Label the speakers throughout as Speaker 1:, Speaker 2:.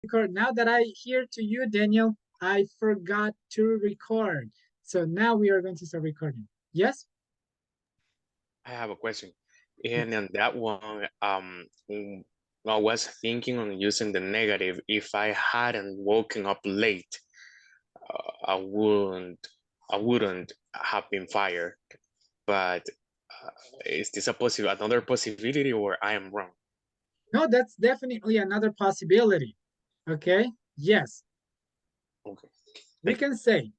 Speaker 1: record. Now that I hear to you, Daniel, I forgot to record. So now we are going to start recording. Yes?
Speaker 2: I have a question. And on that one, I was thinking on using the negative. If I hadn't woken up late, I wouldn't have been fired. But is this a another possibility, or I am wrong?
Speaker 1: No, that's definitely another possibility. Okay? Yes.
Speaker 2: Okay.
Speaker 1: We can say,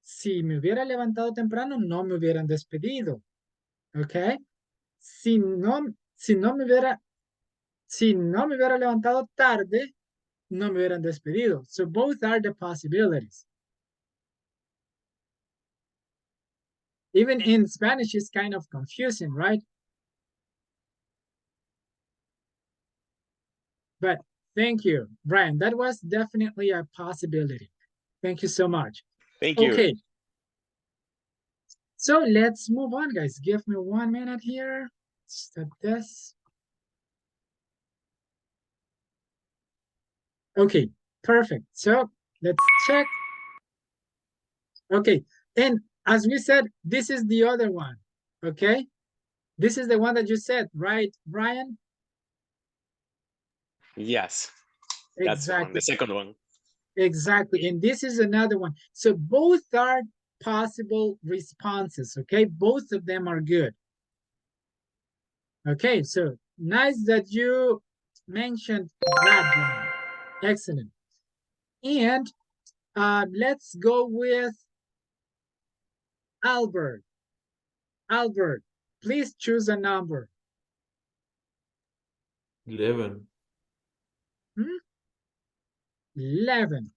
Speaker 1: si me hubiera levantado temprano, no me hubieran despedido. Okay? Si no, si no me hubiera, si no me hubiera levantado tarde, no me hubieran despedido. So both are the possibilities. Even in Spanish, it's kind of confusing, right? But thank you, Brian. That was definitely a possibility. Thank you so much.
Speaker 2: Thank you.
Speaker 1: Okay. So let's move on, guys. Give me 1 minute here. Stop this. Okay, perfect. So let's check. Okay, and as we said, this is the other one. Okay, this is the one that you said, right, Brian?
Speaker 2: Yes, that's the one.
Speaker 1: Exactly.
Speaker 2: The second one.
Speaker 1: Exactly. And this is another one. So both are possible responses. Okay, both of them are good. Okay, so nice that you mentioned that one. Excellent. And let's go with Albert. Albert, please choose a number.
Speaker 3: 11.
Speaker 1: 11.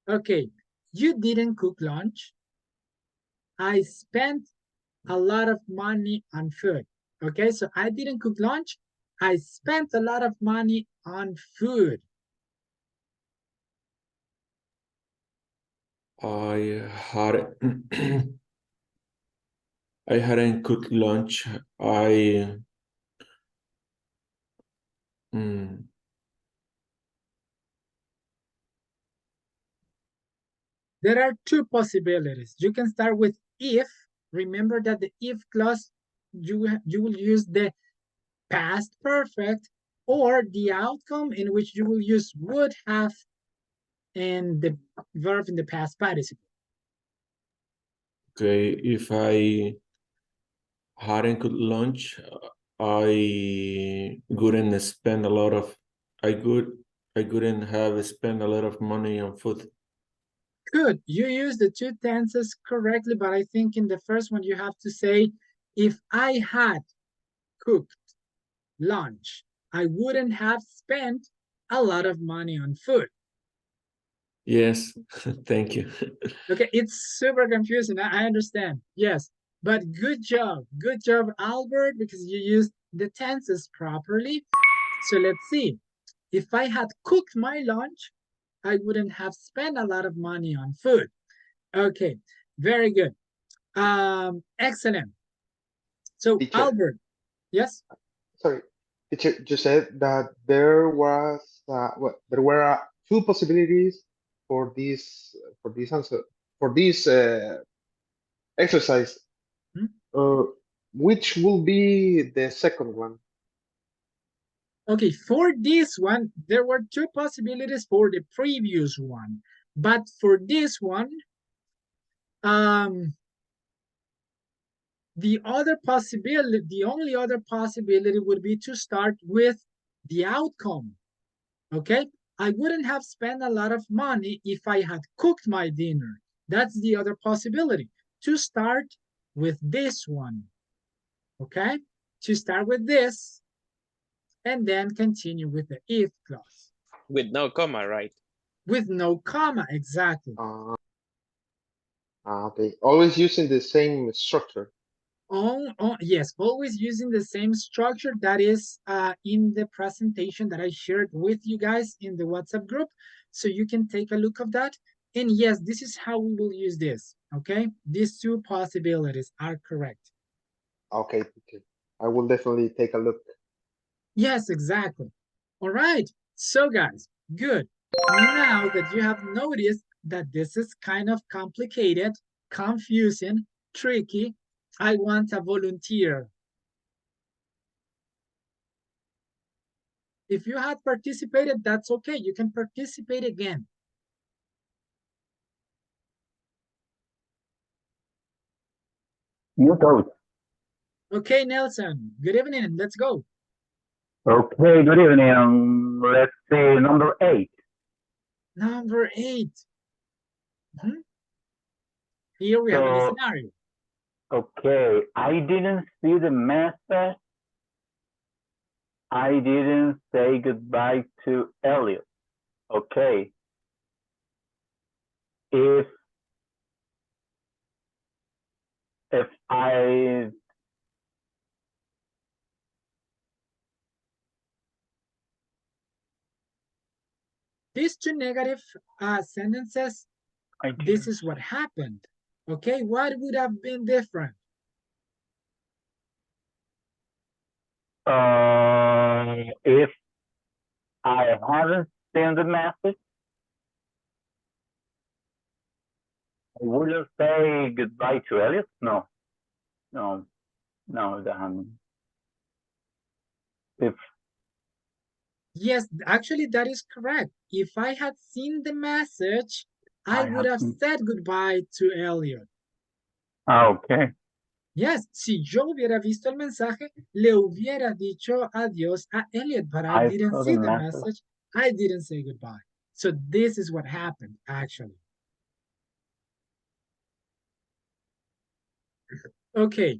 Speaker 1: Okay, you didn't cook lunch. I spent a lot of money on food. Okay, so I didn't cook lunch. I spent a lot of money on food.
Speaker 3: I had I hadn't cooked lunch. Mm,
Speaker 1: There are two possibilities. You can start with if. Remember that the if clause, you will use the past perfect, or the outcome in which you will use would have and the verb in the past participle.
Speaker 3: okay, if I hadn't cooked lunch, I wouldn't spend a lot of I couldn't have spent a lot of money on food.
Speaker 1: Good. You use the two tenses correctly, but I think in the first one you have to say, if I had cooked lunch, I wouldn't have spent a lot of money on food.
Speaker 3: Yes, thank you.
Speaker 1: Okay, it's super confusing. I understand. Yes, but good job. Good job, Albert, because you used the tenses properly. So let's see. If I had cooked my lunch, I wouldn't have spent a lot of money on food. Okay, very good. Excellent. So
Speaker 4: Teacher,
Speaker 1: Albert, yes?
Speaker 4: sorry, teacher, you said that there was there were two possibilities for this answer for this exercise.
Speaker 1: Hmm?
Speaker 4: Uh, which will be the second one?
Speaker 1: Okay, for this one, there were two possibilities for the previous one. But for this one, the only other possibility would be to start with the outcome. Okay, I wouldn't have spent a lot of money if I had cooked my dinner. That's the other possibility, to start with this one. Okay, to start with this and then continue with the if clause.
Speaker 2: With no comma, right?
Speaker 1: With no comma, exactly.
Speaker 4: Okay, always using the same structure.
Speaker 1: Yes, always using the same structure that is in the presentation that I shared with you guys in the WhatsApp group. So you can take a look of that. And yes, this is how we will use this, okay? These two possibilities are correct.
Speaker 4: Okay, teacher. I will definitely take a look.
Speaker 1: Yes, exactly. All right. So guys, Good. Now that you have noticed that this is kind of complicated, confusing, tricky, I want a volunteer. If you had participated, that's okay. You can participate again.
Speaker 5: You go.
Speaker 1: Okay, Nelson, good evening. Let's go.
Speaker 5: Okay, good evening. Let's see, number 8.
Speaker 1: Number 8. Here we have a
Speaker 5: So,
Speaker 1: scenario.
Speaker 5: okay, I didn't see the message. I didn't say goodbye to Elliot. Okay. If I
Speaker 1: These two negative sentences, this is what happened. Okay, what would have been different?
Speaker 5: if I haven't seen the message, I wouldn't say goodbye to Elliot. No. If
Speaker 1: Yes, actually, that is correct. If I had seen the message, I would have said goodbye to Elliot.
Speaker 5: okay.
Speaker 1: Yes, si yo hubiera visto el mensaje, le hubiera dicho adiós a Elliot, but I
Speaker 5: I
Speaker 1: didn't
Speaker 5: saw
Speaker 1: see
Speaker 5: the
Speaker 1: the
Speaker 5: message.
Speaker 1: message. I didn't say goodbye. So this is what happened, actually. Okay,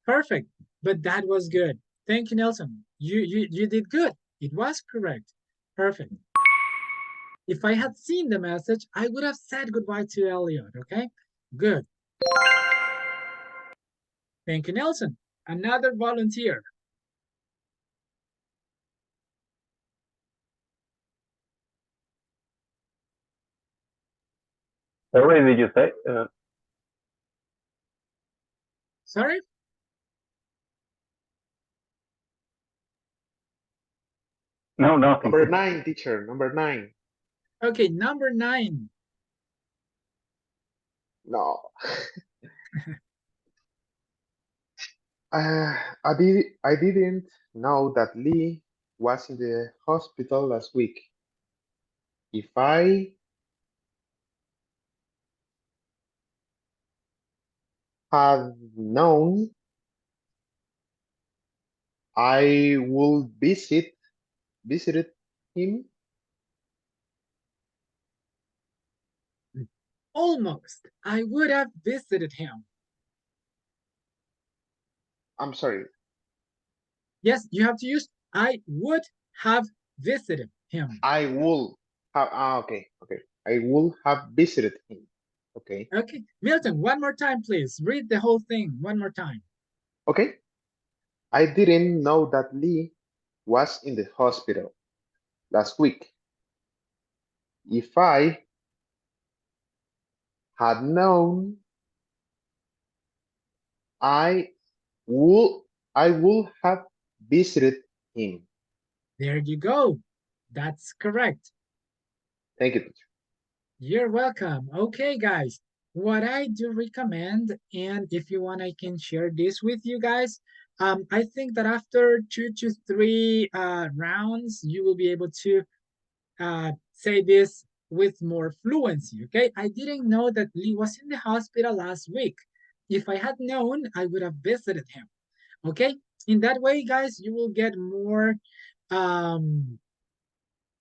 Speaker 1: perfect. But that was good. Thank you, Nelson. You did good. It was correct. Perfect. If I had seen the message, I would have said goodbye to Elliot, okay? Good. Thank you, Nelson. Another volunteer.
Speaker 5: Sorry, did you say?
Speaker 1: Sorry?
Speaker 5: No, nothing.
Speaker 4: Number 9, teacher. Number 9.
Speaker 1: Okay, number 9.
Speaker 4: No. I didn't know that Lee was in the hospital last week. If I had known, I would visited him.
Speaker 1: Almost. I would have visited him.
Speaker 4: I'm sorry.
Speaker 1: Yes, you have to use I would have visited him.
Speaker 4: I will have. Okay. I will have visited him. Okay.
Speaker 1: Okay, Milton, one more time, please. Read the whole thing one more time.
Speaker 4: Okay. I didn't know that Lee was in the hospital last week. If I had known, I would have visited him.
Speaker 1: There you go. That's correct.
Speaker 4: Thank you, teacher.
Speaker 1: You're welcome. Okay, guys, what I do recommend, and if you want, I can share this with you guys. I think that after 2 to 3 rounds, you will be able to say this with more fluency, okay? I didn't know that Lee was in the hospital last week. If I had known, I would have visited him, okay? In that way, guys, you will get more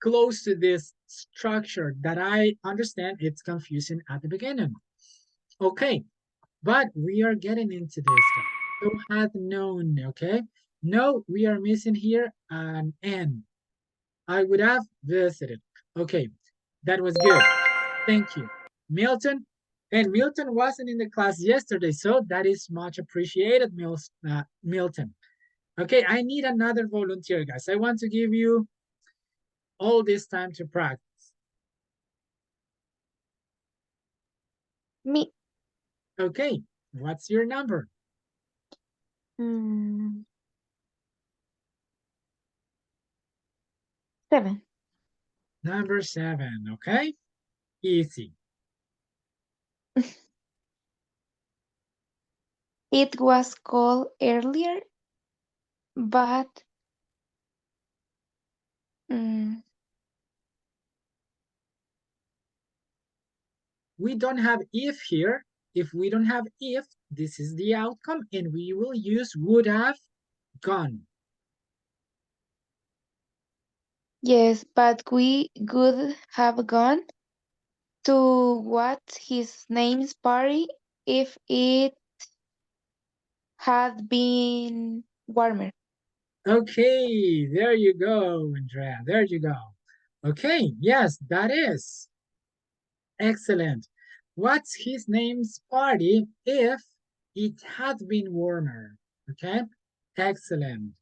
Speaker 1: close to this structure that I understand it's confusing at the beginning. Okay, but we are getting into this, guys. So had known, okay? No, we are missing here an N. I would have visited. Okay, that was good. Thank you. Milton, and Milton wasn't in the class yesterday, so that is much appreciated, Milton. Okay, I need another volunteer, guys. I want to give you all this time to practice.
Speaker 6: Me.
Speaker 1: Okay, what's your number?
Speaker 6: 7.
Speaker 1: Number 7, okay? Easy.
Speaker 6: It was called earlier, but mm,
Speaker 1: We don't have if here. If we don't have if, this is the outcome, and we will use would have gone.
Speaker 6: yes, but we would have gone to what his name's party if it had been warmer.
Speaker 1: Okay, there you go, Andrea. There you go. Okay, yes, that is. Excellent. What's his name's party if it had been warmer? Okay, excellent.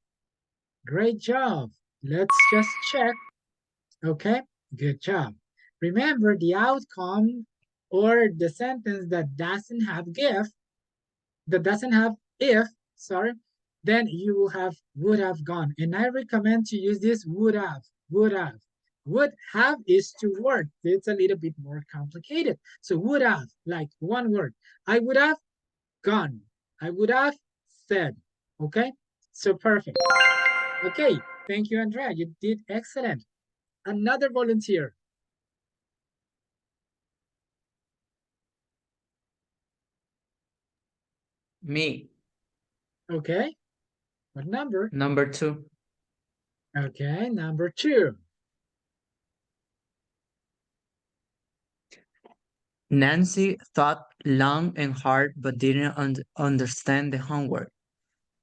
Speaker 1: Great job. Let's just check. Okay, good job. Remember the outcome or the sentence that doesn't have if, sorry, then you will have would have gone. And I recommend to use this would have, would have. Would have is 2 words. It's a little bit more complicated. So would have, like 1 word. I would have gone. I would have said. Okay, so perfect. Okay, thank you, Andrea. You did excellent. Another volunteer.
Speaker 7: Me,
Speaker 1: Okay, what number?
Speaker 7: number 2.
Speaker 1: Okay, number 2.
Speaker 7: Nancy thought long and hard but didn't understand the homework.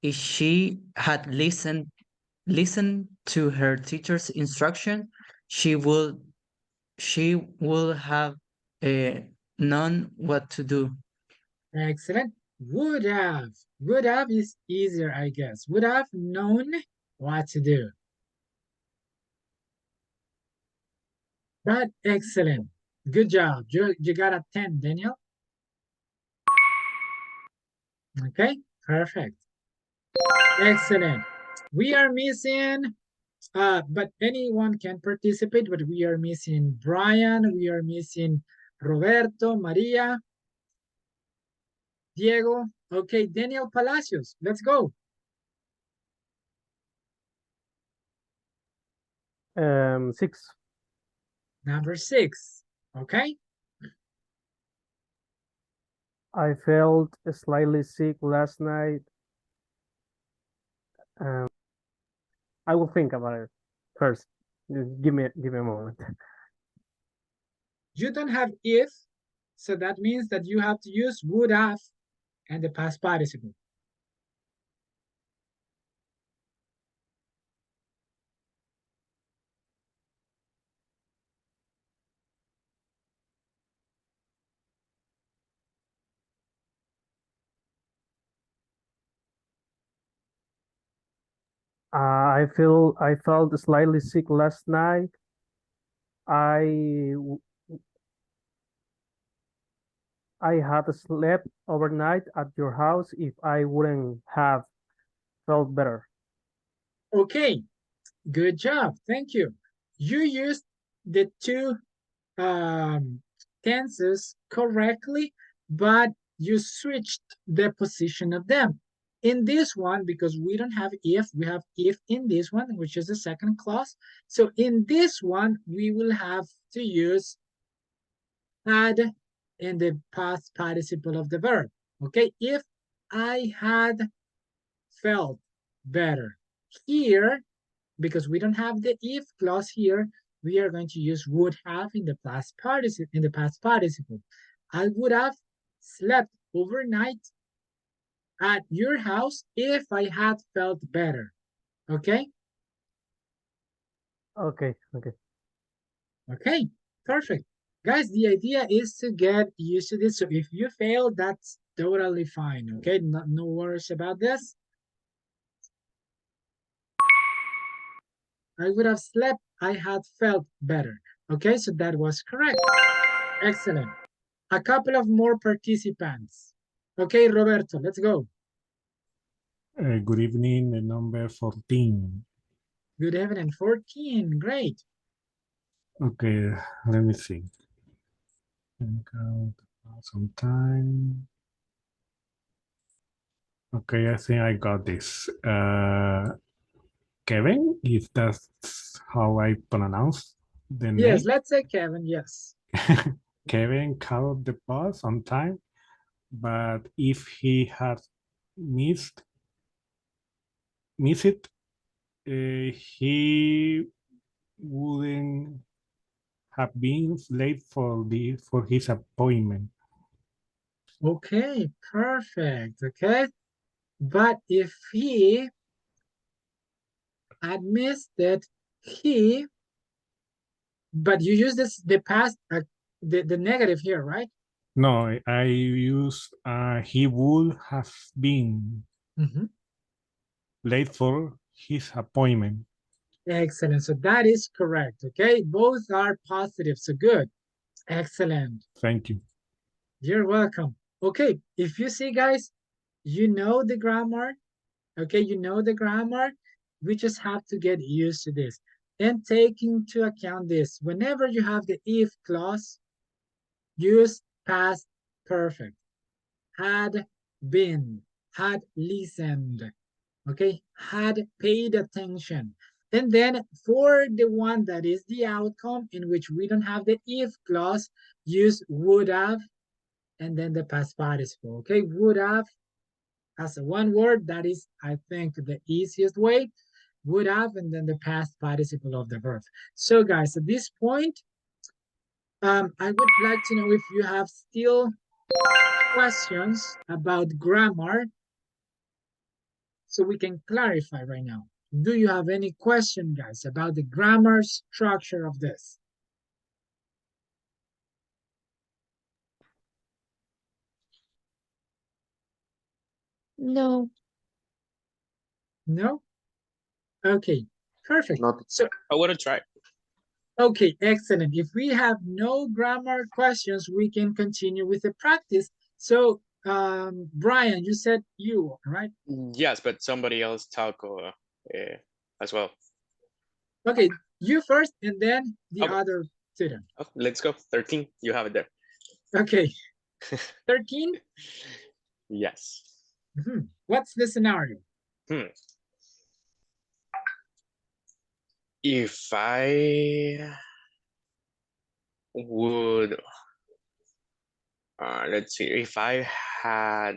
Speaker 7: If she had listened to her teacher's instruction, she would have known what to do.
Speaker 1: Excellent. Would have. Would have is easier, I guess. Would have known what to do. But excellent. Good job. You got a 10, Daniel. Okay, perfect. Excellent. We are missing, but anyone can participate, but we are missing Brian, we are missing Roberto, Maria, Diego. Okay, Daniel Palacios, let's go.
Speaker 8: 6.
Speaker 1: Number 6, okay?
Speaker 8: I felt slightly sick last night. I will think about it first. Just give me a moment.
Speaker 1: You don't have if, so that means that you have to use would have and the past participle.
Speaker 8: I felt slightly sick last night. I had slept overnight at your house if I wouldn't have felt better.
Speaker 1: Okay, good job, thank you. You used the 2 tenses correctly, but you switched the position of them. In this one, because we don't have if, we have if in this one, which is the second clause. So in this one, we will have to use had in the past participle of the verb. Okay, if I had felt better. Here, because we don't have the if clause here, we are going to use would have in the past participle. I would have slept overnight at your house if I had felt better. Okay?
Speaker 8: Okay.
Speaker 1: Okay, perfect. Guys, the idea is to get used to this. So if you fail, that's totally fine. Okay, no worries about this. I would have slept, I had felt better. Okay, so that was correct. Excellent. A couple of more participants. Okay, Roberto, let's go.
Speaker 9: Good evening, number 14.
Speaker 1: Good evening, 14, great.
Speaker 9: Okay, let me see. Some time. Okay, I think I got this. Kevin, if that's how I pronounce the
Speaker 1: Yes,
Speaker 9: name.
Speaker 1: let's say Kevin, yes.
Speaker 9: Kevin called the bus on time, but if he had missed it, he wouldn't have been late for his appointment.
Speaker 1: Okay, perfect. Okay. But if he had missed it, he, but you use this the past, the negative here, right?
Speaker 9: No, I use he would have been
Speaker 1: Mhm.
Speaker 9: late for his appointment.
Speaker 1: Excellent. So that is correct. Okay. Both are positive. So good. Excellent.
Speaker 9: Thank you.
Speaker 1: You're welcome. Okay. If you see, guys, you know the grammar. Okay. You know the grammar. We just have to get used to this and take into account this. Whenever you have the if clause, use past perfect. Had been, had listened, okay, had paid attention. And then for the one that is the outcome in which we don't have the if clause, use would have and then the past participle, okay? Would have as a one word, that is, I think, the easiest way. Would have and then the past participle of the verb. So guys, at this point, I would like to know if you have still questions about grammar so we can clarify right now. Do you have any question, guys, about the grammar structure of this?
Speaker 6: No.
Speaker 1: No? Okay, perfect.
Speaker 4: Not
Speaker 1: So,
Speaker 2: I want to try.
Speaker 1: okay, excellent. If we have no grammar questions, we can continue with the practice. So, Brian, you said you, right?
Speaker 2: Yes, but somebody else talk as well.
Speaker 1: Okay, you first and then the
Speaker 2: Okay.
Speaker 1: other student.
Speaker 2: Oh, let's go. 13. You have it there.
Speaker 1: Okay, 13.
Speaker 2: Yes.
Speaker 1: What's the scenario?
Speaker 2: If I would, let's see, if I had,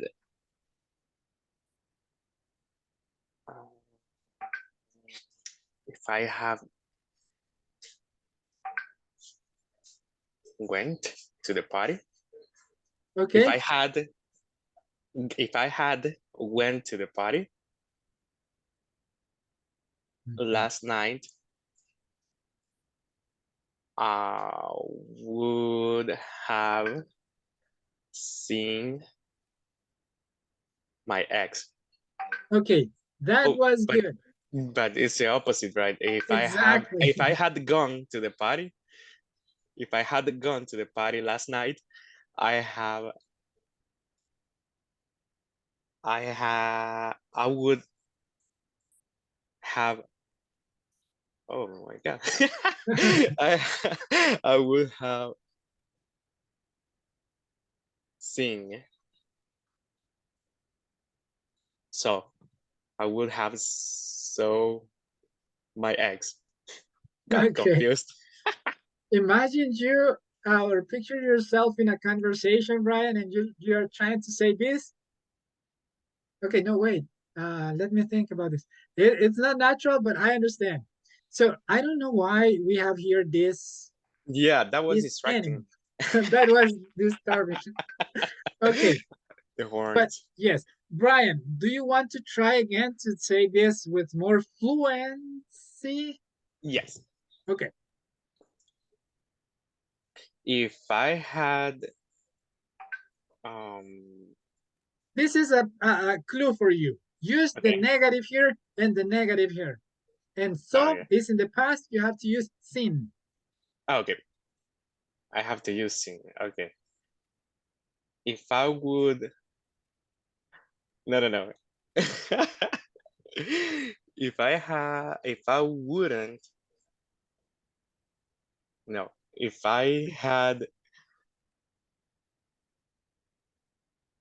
Speaker 2: if I have went to the party,
Speaker 1: Okay.
Speaker 2: if I had went to the party last night, I would have seen my ex.
Speaker 1: Okay, that
Speaker 2: Oh,
Speaker 1: was good.
Speaker 2: but it's the opposite, right?
Speaker 1: Exactly.
Speaker 2: If I had gone to the party, if I had gone to the party last night, I have, I would have, oh my God. I would have seen, so I would have so my ex. Got
Speaker 1: Okay.
Speaker 2: confused.
Speaker 1: Imagine you or picture yourself in a conversation, Brian, and you're trying to say this. Okay, no, wait. Let me think about this. It's not natural, but I understand. So I don't know why we have here
Speaker 2: Yeah, that was
Speaker 1: this
Speaker 2: distracting.
Speaker 1: ending. That was disturbing. Okay,
Speaker 2: The
Speaker 1: but
Speaker 2: horns.
Speaker 1: yes, Brian, do you want to try again to say this with more fluency?
Speaker 2: Yes.
Speaker 1: Okay.
Speaker 2: If I had, um,
Speaker 1: This is a clue for you. Use the
Speaker 2: okay.
Speaker 1: negative here and the negative here. And so
Speaker 2: Okay.
Speaker 1: is in the past, you have to use sin.
Speaker 2: Okay. I have to use sing. Okay. If I would, no. If I wouldn't No, if I had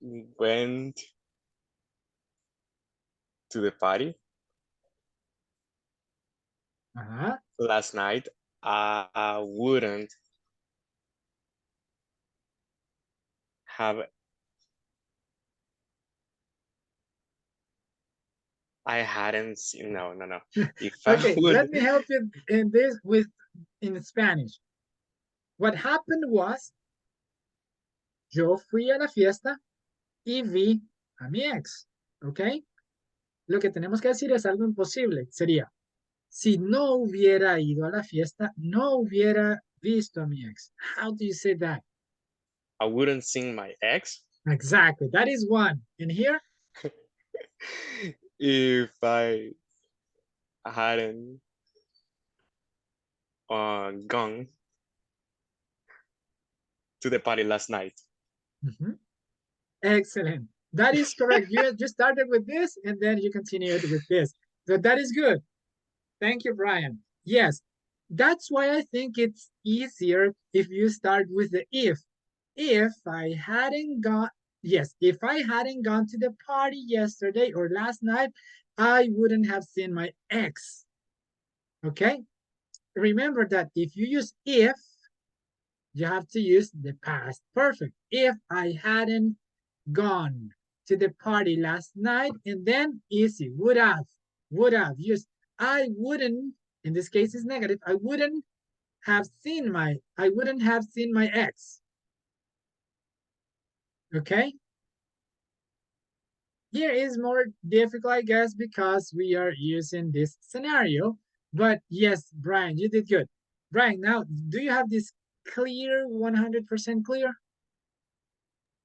Speaker 2: went to the party
Speaker 1: Uh-huh.
Speaker 2: last night, I wouldn't have. I hadn't seen. No, no, no. If I
Speaker 1: Okay, let
Speaker 2: would,
Speaker 1: me help you in this in Spanish. What happened was, yo fui a la fiesta y vi a mi ex, ¿ok? Lo que tenemos que decir es algo imposible. Sería, si no hubiera ido a la fiesta, no hubiera visto a mi ex. How do you say that?
Speaker 2: I wouldn't sing my ex.
Speaker 1: Exactly. That is one. And here?
Speaker 2: If I hadn't gone to the party last night.
Speaker 1: Mhm. Excellent. That is correct. You just started with this and then you continued with this. So that is good. Thank you, Brian. Yes, that's why I think it's easier if you start with the if. If I hadn't gone, yes, if I hadn't gone to the party yesterday or last night, I wouldn't have seen my ex. Okay? Remember that if you use if, you have to use the past perfect. If I hadn't gone to the party last night, and then easy, would have used. I wouldn't, in this case is negative, I wouldn't have seen my ex. Okay? Here is more difficult, I guess, because we are using this scenario. But yes, Brian, you did good. Brian, now, do you have this clear, 100% clear?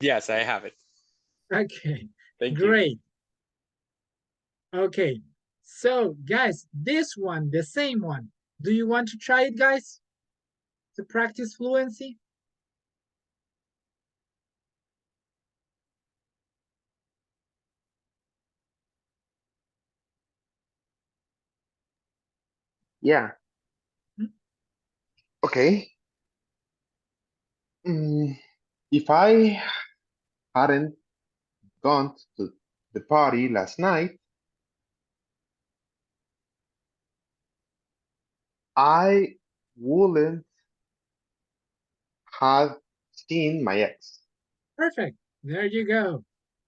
Speaker 2: Yes, I have it.
Speaker 1: Okay,
Speaker 2: Thank you.
Speaker 1: great. Okay, so guys, this one, the same one. Do you want to try it, guys? To practice fluency?
Speaker 4: Yeah.
Speaker 1: Hmm?
Speaker 4: Okay. If I hadn't gone to the party last night, I wouldn't have seen my ex.
Speaker 1: Perfect. There you go.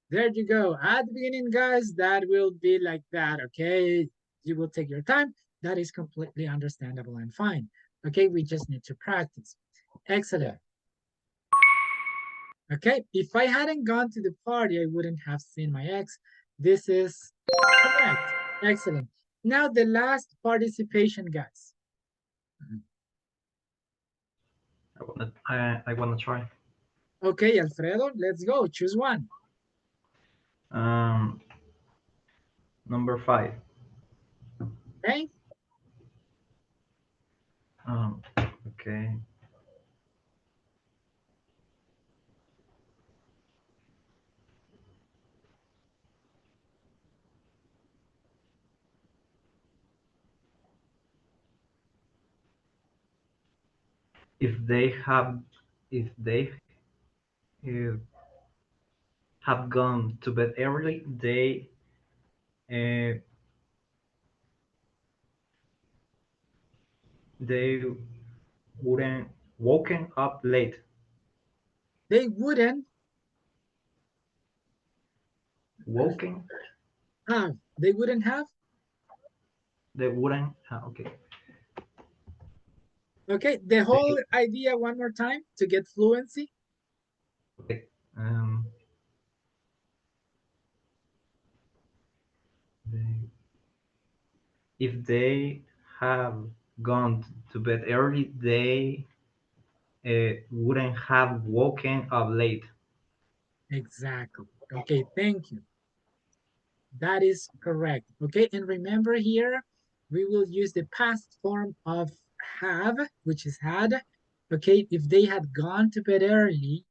Speaker 1: There you go. At the beginning, guys, that will be like that, okay? You will take your time. That is completely understandable and fine. Okay, we just need to practice. Excellent. Okay, if I hadn't gone to the party, I wouldn't have seen my ex. This is correct. Excellent. Now the last participation, guys.
Speaker 10: I wanna try.
Speaker 1: Okay, Alfredo, let's go. Choose one.
Speaker 10: Um, number 5.
Speaker 1: Okay,
Speaker 10: Okay. If they have, if they uh, have gone to bed early, uh, they wouldn't woken up late.
Speaker 1: they wouldn't
Speaker 10: Woken,
Speaker 1: have. They wouldn't have.
Speaker 10: they wouldn't. Okay.
Speaker 1: Okay, the
Speaker 10: They,
Speaker 1: whole idea one more time to get fluency.
Speaker 10: okay. Um, they, if they have gone to bed early, they wouldn't have woken up late.
Speaker 1: Exactly. Okay, thank you. That is correct. Okay, and remember here, we will use the past form of have, which is had. Okay, if they had gone to bed early,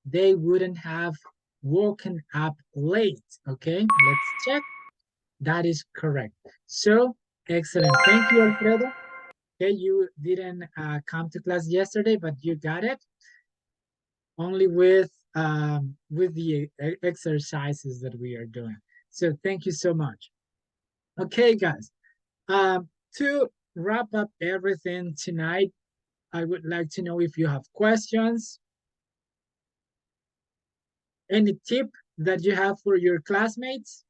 Speaker 1: they wouldn't have woken up late. Okay, let's check. That is correct. So, excellent. Thank you, Alfredo. Okay, you didn't come to class yesterday, but you got it only with the exercises that we are doing. So thank you so much. Okay, guys. To wrap up everything tonight, I would like to know if you have questions, any tip that you have for your classmates.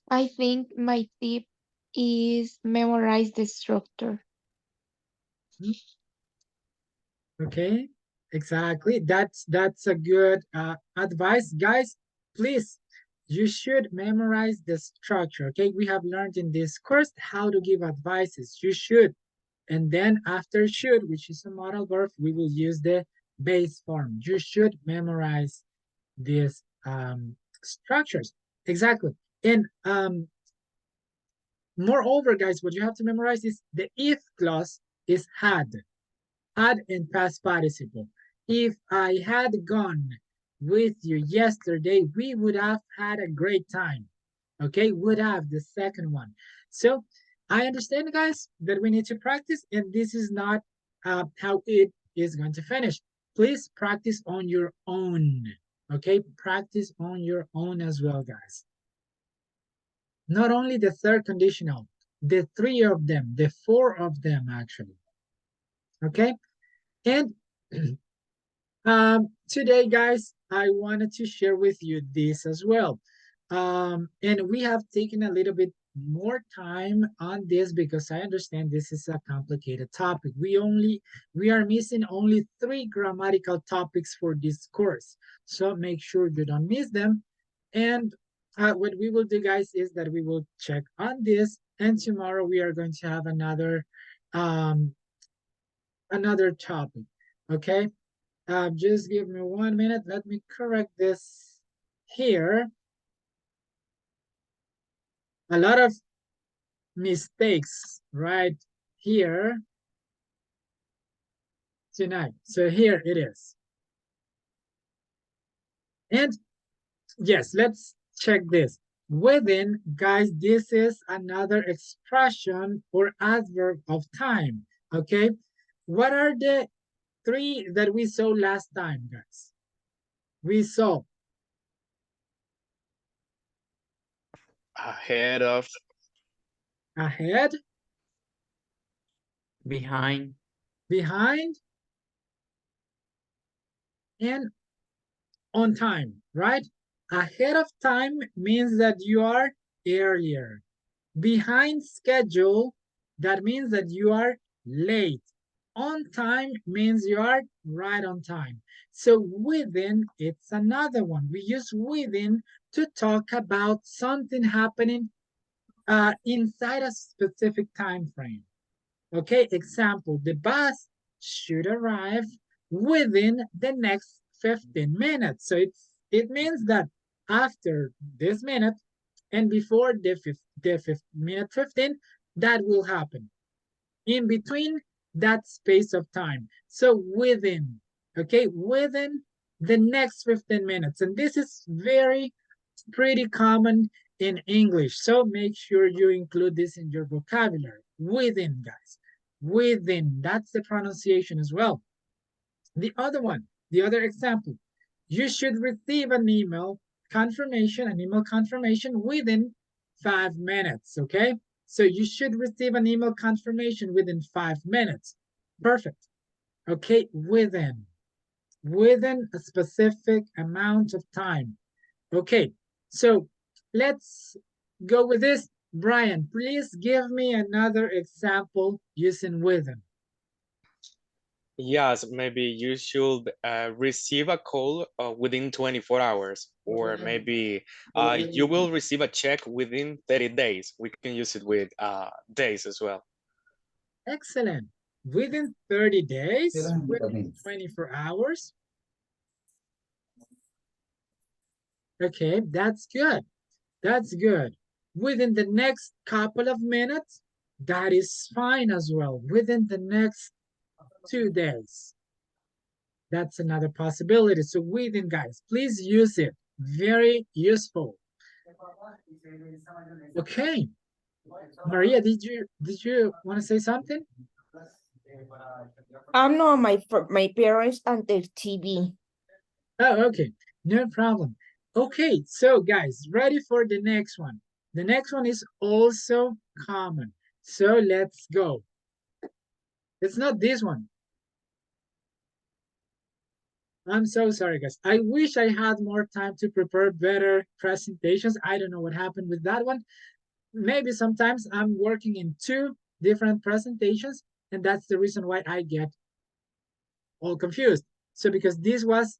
Speaker 6: I think my tip is memorize the structure.
Speaker 1: Okay, exactly. That's a good advice, guys. Please, you should memorize the structure. Okay, we have learned in this course how to give advices. You should, and then after should, which is a modal verb, we will use the base form. You should memorize these structures. Exactly. And moreover, guys, what you have to memorize is the if clause is had in past participle. If I had gone with you yesterday, we would have had a great time. Okay, would have the second one. So I understand, guys, that we need to practice, and this is not how it is going to finish. Please practice on your own. Okay, practice on your own as well, guys. Not only the third conditional, the three of them, the four of them, actually. Okay, and today, guys, I wanted to share with you this as well. And we have taken a little bit more time on this because I understand this is a complicated topic. We are missing only 3 grammatical topics for this course. So make sure you don't miss them. And what we will do, guys, is that we will check on this. And tomorrow we are going to have um, another topic. Okay. Just give me 1 minute. Let me correct this here. A lot of mistakes right here tonight. So here it is. And yes, let's check this. Within, guys, this is another expression or adverb of time. Okay. What are the 3 that we saw last time, guys? We saw
Speaker 2: Ahead of,
Speaker 1: ahead,
Speaker 7: Behind.
Speaker 1: behind, and on time, right? Ahead of time means that you are earlier. Behind schedule, that means that you are late. On time means you are right on time. So within, it's another one. We use within to talk about something happening inside a specific time frame. Okay, example, the bus should arrive within the next 15 minutes. So it means that after this minute and before the minute 15, that will happen. In between that space of time. So within, okay, within the next 15 minutes. And this is pretty common in English. So make sure you include this in your vocabulary. Within, guys. Within. That's the pronunciation as well. The other one, the other example. You should receive an email confirmation within 5 minutes, okay? So you should receive an email confirmation within 5 minutes. Perfect. Okay, within a specific amount of time. Okay, so let's go with this. Brian, please give me another example using within.
Speaker 2: yes, maybe you should receive a call within 24 hours, or maybe you will receive a check within 30 days. We can use it with days as well.
Speaker 1: Excellent. Within 30 days, within 24 hours. Okay, that's good. That's good. Within the next couple of minutes, that is fine as well. Within the next 2 days. That's another possibility. So within, guys, please use it. Very useful. Okay. Maria, did you want to say something?
Speaker 11: No, my parents and their TV.
Speaker 1: Oh, okay. No problem. Okay, so guys, ready for the next one. The next one is also common. So let's go. It's not this one. I'm so sorry, guys. I wish I had more time to prepare better presentations. I don't know what happened with that one. Maybe sometimes I'm working in two different presentations, and that's the reason why I get all confused. So because this was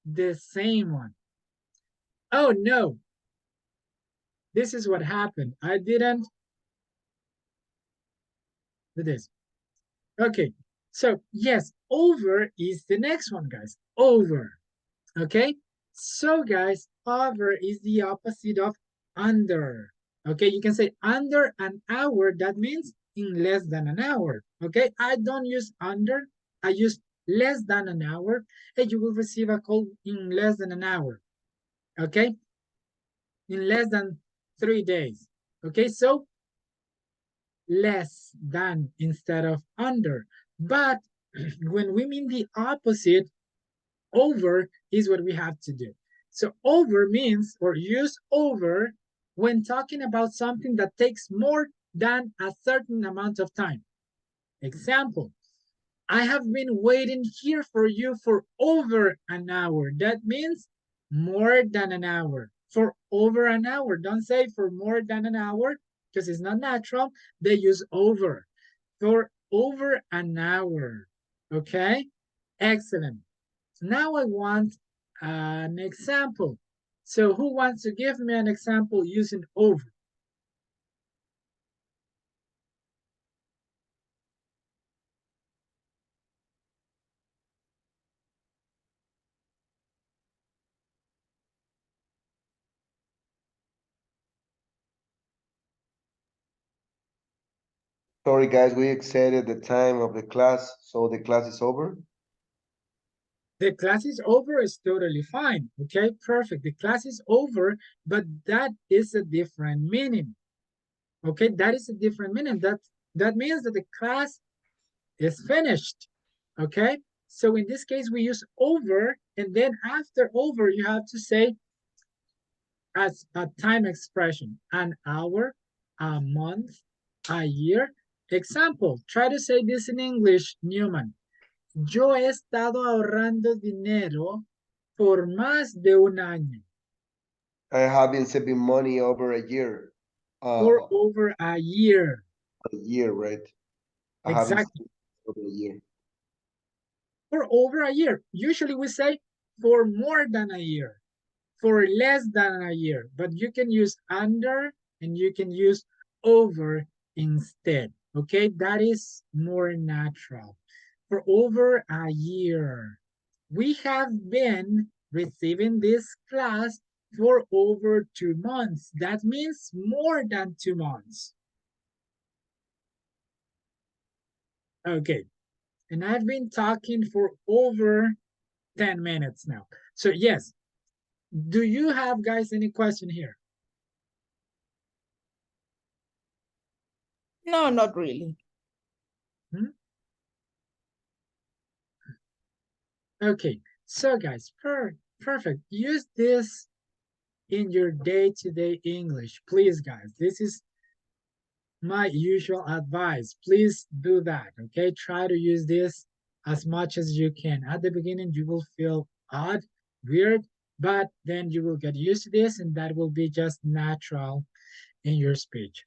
Speaker 1: the same one. Oh no, this is what happened. I didn't do this. Okay, so yes, over is the next one, guys. Over. Okay, so guys, over is the opposite of under. Okay, you can say under an hour. That means in less than an hour. Okay, I don't use under, I use less than an hour, and you will receive a call in less than an hour. Okay, in less than 3 days. Okay, so less than instead of under. But when we mean the opposite, over is what we have to do. So over means, or use over when talking about something that takes more than a certain amount of time. Example, I have been waiting here for you for over an hour. That means more than an hour. For over an hour. Don't say for more than an hour because it's not natural. They use over. For over an hour. Okay? Excellent. Now I want an example. So who wants to give me an example using over?
Speaker 12: Sorry, guys, we exceeded the time of the class, so the class is over.
Speaker 1: The class is over is totally fine. Okay, perfect. The class is over, but that is a different meaning. Okay, that is a different meaning. That means that the class is finished. Okay, so in this case, we use over, and then after over, you have to say as a time expression, an hour, a month, a year. Example, try to say this in English, Newman. Yo he estado ahorrando dinero por más de un año.
Speaker 12: I have been saving money over a year.
Speaker 1: For over a year.
Speaker 12: A year, right? I
Speaker 1: Exactly.
Speaker 12: have been over a year.
Speaker 1: For over a year. Usually we say for more than a year, for less than a year, but you can use under and you can use over instead. Okay, that is more natural. For over a year. We have been receiving this class for over 2 months. That means more than 2 months. Okay, and I've been talking for over 10 minutes now. So yes, do you have guys any question here?
Speaker 11: No, not really.
Speaker 1: Okay, so guys, perfect. Use this in your day-to-day English, please, guys. This is my usual advice. Please do that, okay? Try to use this as much as you can. At the beginning, you will feel odd, weird, but then you will get used to this and that will be just natural in your speech.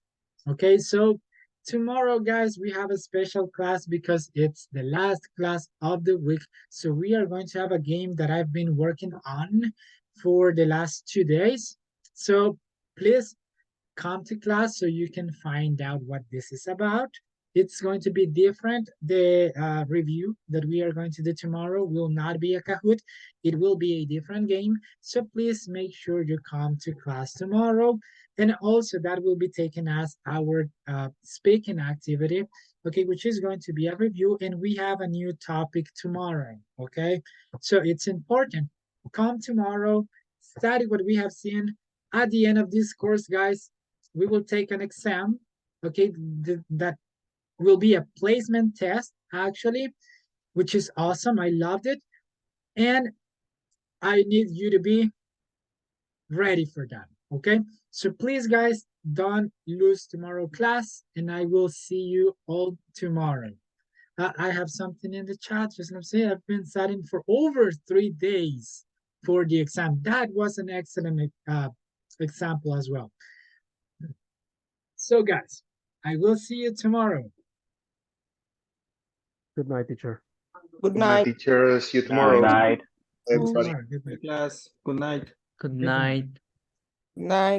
Speaker 1: Okay, so tomorrow, guys, we have a special class because it's the last class of the week. So we are going to have a game that I've been working on for the last 2 days. So please come to class so you can find out what this is about. It's going to be different. The review that we are going to do tomorrow will not be a Kahoot. It will be a different game. So please make sure you come to class tomorrow. And also that will be taken as our speaking activity. okay, which is going to be a review, and we have a new topic tomorrow, okay? So it's important. Come tomorrow, study what we have seen. At the end of this course, guys, we will take an exam, okay? That will be a placement test, actually, which is awesome. I loved it. And I need you to be ready for that, okay? So please, guys, don't lose tomorrow class, and I will see you all tomorrow. I have something in the chat. Just let me say, I've been studying for over 3 days for the exam. That was an excellent example as well. So, guys, I will see you tomorrow.
Speaker 8: Good night, teacher.
Speaker 11: Good
Speaker 4: Good night,
Speaker 11: night.
Speaker 4: teacher. See you
Speaker 5: Good
Speaker 4: tomorrow.
Speaker 5: night.
Speaker 1: See you
Speaker 4: Everybody.
Speaker 1: tomorrow. Good night.
Speaker 3: Class, good night.
Speaker 7: Good
Speaker 1: Good night.
Speaker 7: night.
Speaker 11: Night.